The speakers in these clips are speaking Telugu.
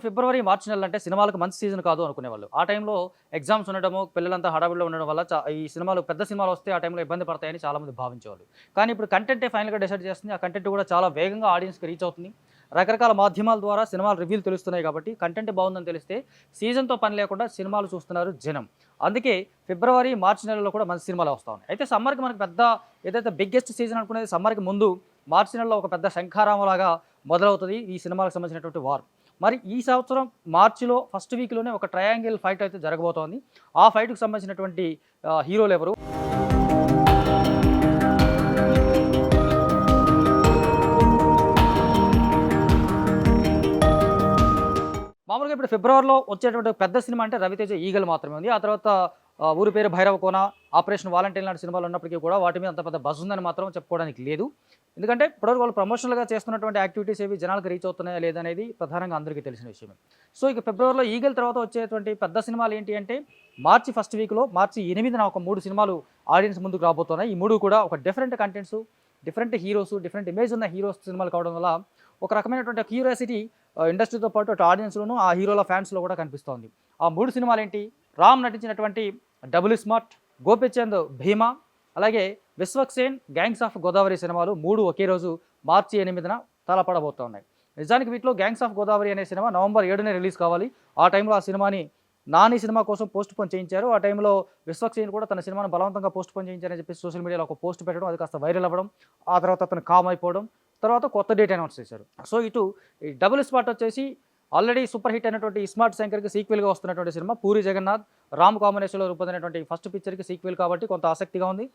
ఫిబ్రవరి, మార్చి నెలలు అంటే సినిమాలకు మంచి సీజన్ కాదు అనుకునేవాళ్ళు. ఆ టైంలో ఎగ్జామ్స్ ఉండడము, పిల్లలంతా హడావిడిలో ఉండడం వల్ల ఈ సినిమాలు పెద్ద సినిమాలు వస్తే ఆ టైంలో ఇబ్బంది పడతాయని చాలామంది భావించేవాళ్ళు. కానీ ఇప్పుడు కంటెంటే ఫైనల్‌గా డిసైడ్ చేస్తుంది. ఆ కంటెంట్ కూడా చాలా వేగంగా ఆడియన్స్‌కి రీచ్ అవుతుంది. రకరకాల మాధ్యమాల ద్వారా సినిమాల రివ్యూలు తెలుస్తున్నాయి కాబట్టి కంటెంట్ బాగుందని తెలిస్తే సీజన్‌తో పని లేకుండా సినిమాలు చూస్తున్నారు జనం. అందుకే ఫిబ్రవరి, మార్చి నెలల్లో కూడా మంచి సినిమాలు వస్తా ఉన్నాయి. అయితే సమ్మర్‌కి మనకు పెద్ద ఏదైతే బిగ్గెస్ట్ సీజన్ అనుకునేది సమ్మర్‌కి ముందు మార్చి నెలలో ఒక పెద్ద శంఖారావంలాగా మొదలవుతది ఈ సినిమాలకు సంబంధించినటువంటి వార్. మరి ఈ సంవత్సరం మార్చిలో ఫస్ట్ వీక్‌లోనే ఒక ట్రయాంగిల్ ఫైట్ అయితే జరగబోతోంది. ఆ ఫైట్‌కి సంబంధించినటువంటి హీరోలెవరు? మామూలుగా ఇప్పుడు ఫిబ్రవరిలో వచ్చేటువంటి పెద్ద సినిమా అంటే 'రవితేజ ఈగలు' మాత్రమే ఉంది. ఆ తర్వాత ఊరి పేరు 'భైరవకోన', 'ఆపరేషన్ వాలంటీర్' లాంటి సినిమాలు ఉన్నప్పటికీ కూడా వాటి మీద అంత పెద్ద బజ్ ఉందని మాత్రం చెప్పుకోవడానికి లేదు. ఎందుకంటే ఇప్పటివరకు వాళ్ళు ప్రమోషనల్‌గా చేస్తున్నటువంటి యాక్టివిటీస్ ఏవి జనాలకు రీచ్ అవుతున్నాయా లేదనేది ప్రధానంగా అందరికీ తెలిసిన విషయమే. సో ఇక ఫిబ్రవరిలో 'ఈగల్' తర్వాత వచ్చేటువంటి పెద్ద సినిమాలు ఏంటి అంటే మార్చి ఫస్ట్ వీక్‌లో మార్చి 8న ఒక 3 సినిమాలు ఆడియన్స్ ముందుకు రాబోతున్నాయి. ఈ 3 కూడా ఒక different contents, different heroes, different image ఉన్న హీరోస్ సినిమాలు కావడం వల్ల ఒక రకమైనటువంటి క్యూరియాసిటీ ఇండస్ట్రీతో పాటు అటు ఆడియన్స్‌లోను, ఆ హీరోల ఫ్యాన్స్‌లో కూడా కనిపిస్తోంది. ఆ 3 సినిమాలేంటి? రామ్ నటించినటువంటి 'డబుల్ స్మార్ట్', గోపీచంద్ 'భీమా', అలాగే విశ్వక్సేన్ 'గ్యాంగ్స్ ఆఫ్ గోదావరి' సినిమాలు 3 ఒకే రోజు మార్చి 8న తలపడబోతా ఉన్నాయి. నిజానికి వీటిలో 'గ్యాంగ్స్ ఆఫ్ గోదావరి' అనే సినిమా నవంబర్ 7నే రిలీజ్ కావాలి. ఆ టైంలో ఆ సినిమాని 'నాని' సినిమా కోసం పోస్ట్‌పోన్ చేయించారు. ఆ టైంలో విశ్వక్సేన్ కూడా తన సినిమాను బలవంతంగా పోస్ట్‌పోన్ చేయించారని చెప్పేసి సోషల్ మీడియాలో ఒక పోస్ట్ పెట్టడం, అది కాస్త వైరల్ అవ్వడం, ఆ తర్వాత అతను కామ్ అయిపోవడం, తర్వాత కొత్త డేట్ అనౌన్స్ చేశారు. సో ఇటు ఈ 'డబుల్ స్మార్ట్' వచ్చేసి ఆల్రెడీ సూపర్ హిట్ అయినటువంటి 'ఇస్మార్ట్ శంకర్'కి సీక్వెల్‌గా వస్తున్నటువంటి సినిమా. పూరి జగన్నాథ్, రామ్ కాంబినేషన్‌లో రూపొందినటువంటి ఫస్ట్ పిక్చర్‌కి సీక్వెల్ కాబట్టి కొంత ఆసక్తిగా ఉంది.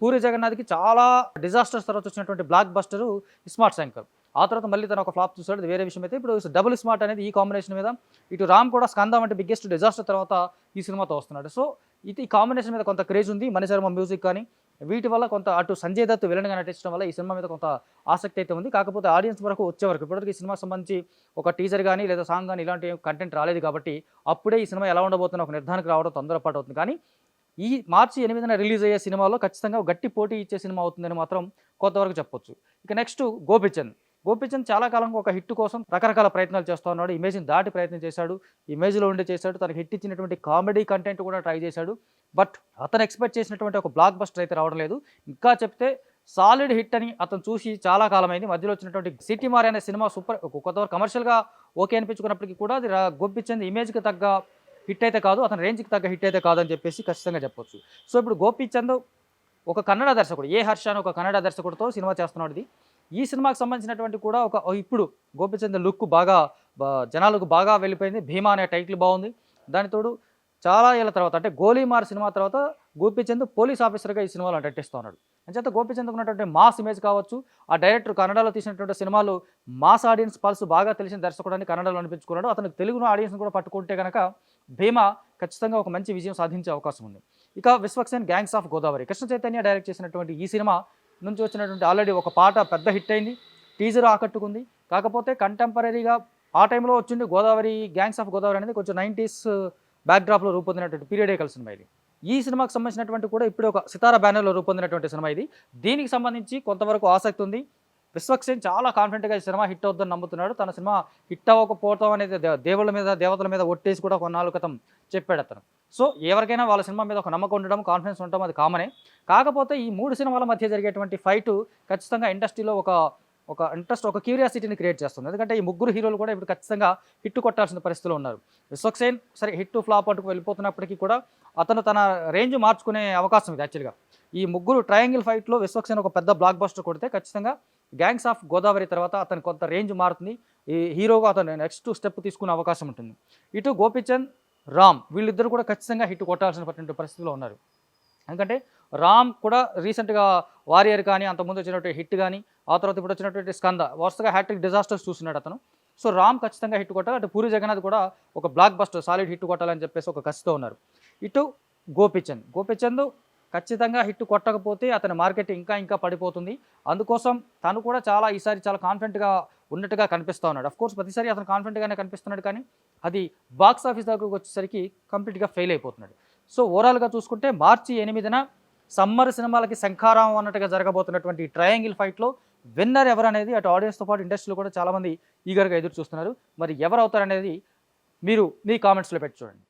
పూరి జగన్నాథ్‌కి చాలా డిజాస్టర్స్ తర్వాత వచ్చినటువంటి బ్లాక్ బస్టరు 'ఇస్మార్ట్ శంకర్'. ఆ తర్వాత మళ్ళీ తను ఒక ఫ్లాప్ చూసాడు, అది వేరే విషయం అయితే. ఇప్పుడు 'డబుల్ స్మార్ట్' అనేది ఈ కాంబినేషన్ మీద ఇటు రామ్ కూడా 'స్కందం' అంటే బిగ్గెస్ట్ డిజాస్టర్ తర్వాత ఈ సినిమాతో వస్తున్నాడు. సో ఇది ఈ కాంబినేషన్ మీద కొంత క్రేజ్ ఉంది. మణిశర్మ మ్యూజిక్ కానీ వీటి వల్ల కొంత అటు సంజయ్ దత్ విలన్‌గా నటించడం వల్ల ఈ సినిమా మీద కొంత ఆసక్తి అయితే ఉంది. కాకపోతే ఆడియన్స్ వరకు వచ్చేవరకు ఇప్పటివరకు ఈ సినిమాకి సంబంధించి ఒక టీజర్ గానీ లేదా సాంగ్ గానీ ఇలాంటి కంటెంట్ రాలేదు కాబట్టి అప్పుడే ఈ సినిమా ఎలా ఉండబోతుందో ఒక నిర్ధారణకు రావడం తొందరపాటు అవుతుంది. కానీ ఈ మార్చి 8న రిలీజ్ అయ్యే సినిమాలో ఖచ్చితంగా గట్టి పోటీ ఇచ్చే సినిమా అవుతుందని మాత్రం కొంతవరకు చెప్పొచ్చు. ఇక నెక్స్ట్ 'గోపీచంద్'. గోపీచంద్ చాలా కాలంగా ఒక హిట్ కోసం రకరకాల ప్రయత్నాలు చేస్తూ ఉన్నాడు. ఇమేజ్‌ని దాటి ప్రయత్నం చేశాడు. ఇమేజ్‌లో ఉండి చేశాడు. తనకి హిట్ ఇచ్చినటువంటి కామెడీ కంటెంట్ కూడా ట్రై చేశాడు. బట్ అతను ఎక్స్‌పెక్ట్ చేసినటువంటి ఒక బ్లాక్ బస్టర్ అయితే రావడం లేదు. ఇంకా చెప్తే సాలిడ్ హిట్ అని అతను చూసి చాలా కాలమైంది. మధ్యలో వచ్చినటువంటి 'సిటీ మారి' అనే సినిమా సూపర్ కొంతవరకు కమర్షియల్‌గా ఓకే అనిపించుకున్నప్పటికీ కూడా అది గోపీచంద్ ఇమేజ్‌కి తగ్గ హిట్ అయితే కాదు. అతని రేంజ్‌కి తగ్గ హిట్ అయితే కాదని చెప్పేసి ఖచ్చితంగా చెప్పొచ్చు. సో ఇప్పుడు గోపీచంద్ ఒక కన్నడ దర్శకుడు, ఏ హర్ష అని ఒక కన్నడ దర్శకుడితో సినిమా చేస్తున్నాడు ఇది. ఈ సినిమాకి సంబంధించినటువంటి కూడా ఇప్పుడు గోపీచంద్ లుక్ బాగా జనాలకు బాగా వెళ్ళిపోయింది. 'భీమా' అనే టైటిల్ బాగుంది. దానికి తోడు చాలా ఏళ్ల తర్వాత అంటే 'గోలీమార్' సినిమా తర్వాత గోపీచంద్ పోలీస్ ఆఫీసర్‌గా ఈ సినిమాలో నటిస్తూ ఉన్నాడు. అంచేత గోపీచంద్‌కు ఉన్నటువంటి మాస్ ఇమేజ్ కావచ్చు, ఆ డైరెక్టర్ కన్నడలో తీసినటువంటి సినిమాలు మాస్ ఆడియన్స్ పల్స్ బాగా తెలిసిన దర్శకుడని కన్నడలో అనిపించుకున్నాడు. అతనికి తెలుగు ఆడియన్స్‌ని కూడా పట్టుకుంటే గనక 'భీమా' ఖచ్చితంగా ఒక మంచి విజయం సాధించే అవకాశం ఉంది. ఇక Vishwaksen 'gangs of Godavari' Krishna Chaitanya direct చేసినటువంటి ఈ సినిమా నుంచి వచ్చినటువంటి ఆల్రెడీ ఒక పాట పెద్ద హిట్ అయింది. టీజర్ ఆకట్టుకుంది. కాకపోతే కంటెంపరరీగా ఆ టైంలో వచ్చింది 'గ్యాంగ్స్ ఆఫ్ గోదావరి' అనేది కొంచెం 90s బ్యాక్‌డ్రాప్‌లో రూపొందినటువంటి పీరియాడికల్ సినిమా ఇది. ఈ సినిమాకి సంబంధించినటువంటి కూడా ఇప్పుడే ఒక 'సితారా' బ్యానర్‌లో రూపొందినటువంటి సినిమా ఇది. దీనికి సంబంధించి కొంతవరకు ఆసక్తి ఉంది. విశ్వక్సేన్ చాలా కాన్ఫిడెంట్‌గా ఈ సినిమా హిట్ అవుద్దని నమ్ముతున్నాడు. తన సినిమా హిట్ అవ్వకపోవడం అనేది దేవుళ్ళ మీద, దేవతల మీద ఒట్టేసి కూడా కొన్నాళ్ళ క్రితం చెప్పాడు అతను. సో ఎవరికైనా వాళ్ళ సినిమా మీద ఒక నమ్మకం ఉండడం, కాన్ఫిడెన్స్ ఉండడం అది కామనే. కాకపోతే ఈ 3 సినిమాల మధ్య జరిగేటువంటి ఫైటు ఖచ్చితంగా ఇండస్ట్రీలో ఒక ఇంట్రెస్ట్, ఒక క్యూరియాసిటీని క్రియేట్ చేస్తుంది. ఎందుకంటే ఈ ముగ్గురు హీరోలు కూడా ఇప్పుడు ఖచ్చితంగా హిట్ కొట్టాల్సిన పరిస్థితిలో ఉన్నారు. విశ్వక్సేన్ సరే హిట్ ఫ్లాప్ అంటూ వెళ్ళిపోతున్నప్పటికీ కూడా అతను తన రేంజ్ మార్చుకునే అవకాశం ఇది యాక్చువల్‌గా. ఈ ముగ్గురు ట్రయాంగిల్ ఫైట్‌లో విశ్వక్సేన్ ఒక పెద్ద బ్లాక్ బస్టర్ కొడితే ఖచ్చితంగా 'గ్యాంగ్స్ ఆఫ్ గోదావరి' తర్వాత అతను కొంత రేంజ్ మారుతుంది. ఈ హీరోగా అతను నెక్స్ట్ స్టెప్ తీసుకునే అవకాశం ఉంటుంది. ఇటు గోపీచంద్, రామ్ వీళ్ళిద్దరూ కూడా ఖచ్చితంగా హిట్ కొట్టాల్సినటువంటి పరిస్థితిలో ఉన్నారు. ఎందుకంటే రామ్ కూడా రీసెంట్‌గా 'వారియర్' కానీ, అంతకుముందు వచ్చినటువంటి హిట్ కానీ, ఆ తర్వాత ఇప్పుడు వచ్చినటువంటి 'స్కంద' వరుసగా హ్యాట్రిక్ డిజాస్టర్స్ చూస్తున్నాడు అతను. సో రామ్ ఖచ్చితంగా హిట్ కొట్టాలి. అటు పూరి జగన్నాథ్ కూడా ఒక బ్లాక్ బస్టర్ సాలిడ్ హిట్ కొట్టాలని చెప్పేసి ఒక కసితో ఉన్నారు. ఇటు గోపీచంద్ ఖచ్చితంగా హిట్ కొట్టకపోతే అతని మార్కెట్ ఇంకా పడిపోతుంది. అందుకోసం తను కూడా ఈసారి చాలా కాన్ఫిడెంట్‌గా ఉన్నట్టుగా కనిపిస్తూ ఉన్నాడు. అఫ్‌కోర్స్ ప్రతిసారి అతను కాన్ఫిడెంట్‌గానే కనిపిస్తున్నాడు కానీ అది బాక్స్ ఆఫీస్ దగ్గరకు వచ్చేసరికి కంప్లీట్‌గా ఫెయిల్ అయిపోతున్నాడు. సో ఓవరాల్‌గా చూసుకుంటే మార్చి 8న సమ్మర్ సినిమాలకి శంఖారావం అన్నట్టుగా జరగబోతున్నటువంటి ట్రయాంగిల్ ఫైట్‌లో విన్నర్ ఎవరు అనేది అటు ఆడియన్స్తో పాటు ఇండస్ట్రీలో కూడా చాలామంది ఈగర్గా ఎదురు చూస్తున్నారు. మరి ఎవరు అవుతారనేది మీరు మీ కామెంట్స్లో పెట్టి చూడండి.